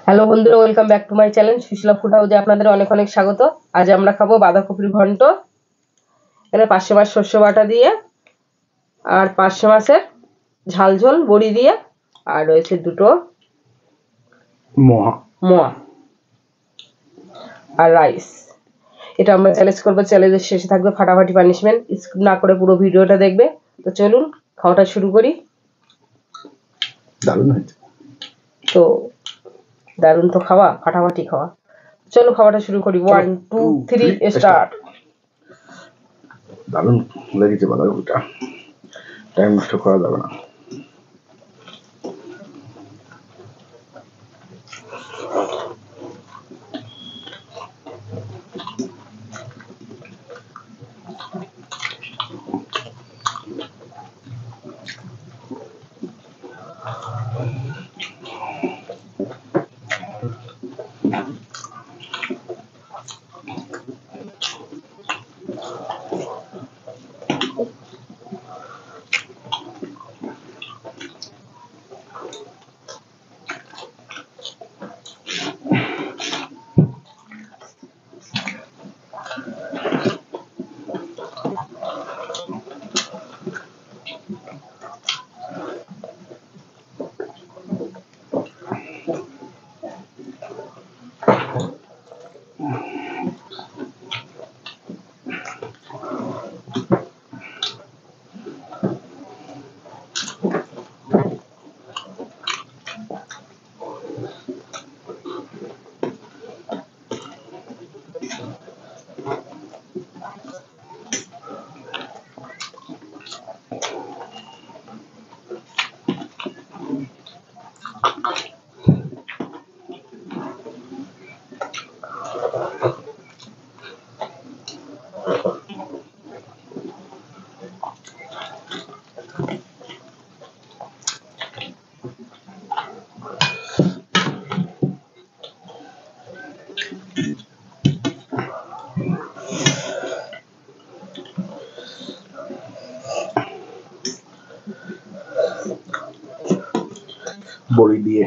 Hello বন্ধুরা, welcome back to my channel Sushila food হাউসে আপনাদের অনেক অনেক স্বাগত। আজ আমরা খাবো বাঁধাকপির ঘন্ট। এখানে 500 মাছ শস্য বাটা দিয়ে আর 500 মাছের ঝাল ঝোল বড়ি দিয়ে আর রয়েছে দুটো মোয়া আর রাইস। এটা আমরা চ্যালেঞ্জ করবো, চ্যালেঞ্জের শেষে থাকবে ফাটাফাটি পানিশমেন্ট। স্কিপ না করে পুরো ভিডিওটা দেখবে। তো চলুন খাওয়াটা শুরু করি। দারুণ হয়েছে তো দারুণ তো খাওয়া, ফাটাফাটি খাওয়া। চলো খাওয়াটা শুরু করি। 1 2 3 স্টার্ট। দারুণ লেগেছে বাঁধাকপিটা, টাইম নষ্ট করা যাবে না। বড়ি দিয়ে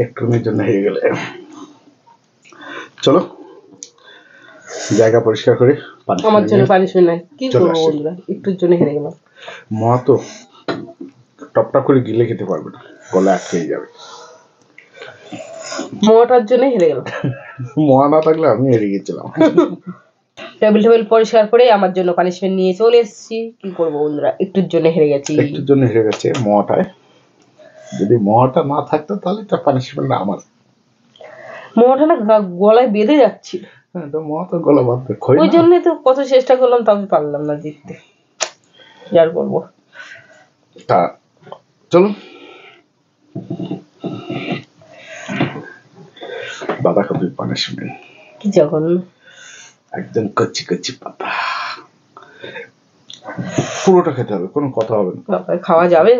একটুর জন্য হয়ে গেলে চলো জায়গা পরিষ্কার করে আমার জন্য পানিশমেন্ট নাই, কি করবো বন্ধুরা, একটুর জন্য হেরে গেলাম। মা তো টপটপ করে গিলে খেতে পারবে না, গলা আটকে যাবে। মোটার জন্য হেরে গেলাম। মা না থাকলে আমি হেরে গেছিলাম। টেবিল পরিষ্কার করে আমার জন্য পানিশমেন্ট নিয়ে চলে এসেছি, কি করবো বন্ধুরা, একটুর জন্য হেরে গেছি। একটুর জন্য হেরে গেছে মহাটায়। যদি মহাটা না থাকতো তাহলে তার পানিশমেন্ট আমার। মহাটা না গলায় বেঁধে যাচ্ছি। হ্যাঁ, তো মহা তো গলা বাঁধবে, ওই জন্যই তো কত চেষ্টা করলাম, তবে পারলাম না জিততে। আর করবো তা চলো বাঁধাকপির পানিশমেন্ট। কি যখন একদম কচ্ছি কচ্ছি পাতা, পুরোটা খেতে হবে, কোনো কথা হবে না। খাওয়া যাবে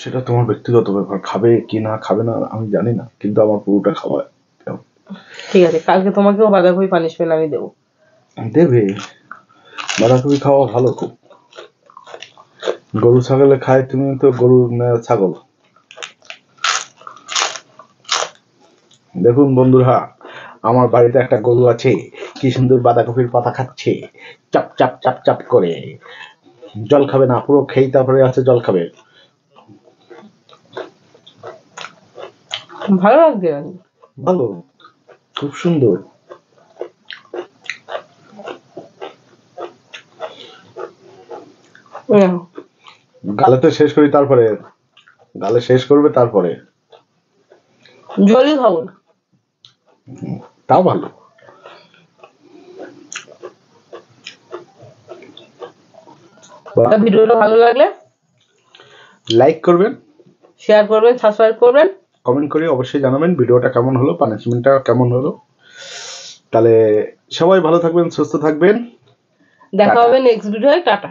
সেটা তোমার ব্যক্তিগত ব্যাপার, খাবে কি না খাবে না আমি জানি না, কিন্তু আমার পুরোটা খাওয়া। ঠিক আছে, কালকে তোমাকেও বাঁধাকপি পানিশমেন্ট আমি দেবো। দেবে, বাঁধাকপি খাওয়া ভালো খুব। গরু ছাগলে খায়, তুমি তো গরু ছাগল। দেখুন বন্ধুরা, আমার বাড়িতে একটা গরু আছে, কি সুন্দর বাঁধাকপির পাতা খাচ্ছে, চাপ চাপ চাপ চাপ করে। জল খাবে না, পুরো খেয়ে তারপরে আছে জল খাবে। ভালো লাগছে, ভালো, খুব সুন্দর। গালেতে শেষ করি, তারপরে গালে শেষ করবে, তারপরে জলই খাবো না। তাও ভালো। ভিডিওটা ভালো লাগলে লাইক করবেন, শেয়ার করবেন, সাবস্ক্রাইব করবেন, কমেন্ট করে অবশ্যই জানাবেন ভিডিওটা কেমন হলো, পানিশমেন্টটা কেমন হলো। তাহলে সবাই ভালো থাকবেন, সুস্থ থাকবেন। দেখা টাটা। হবে নেক্সট ভিডিওয়। টাটা।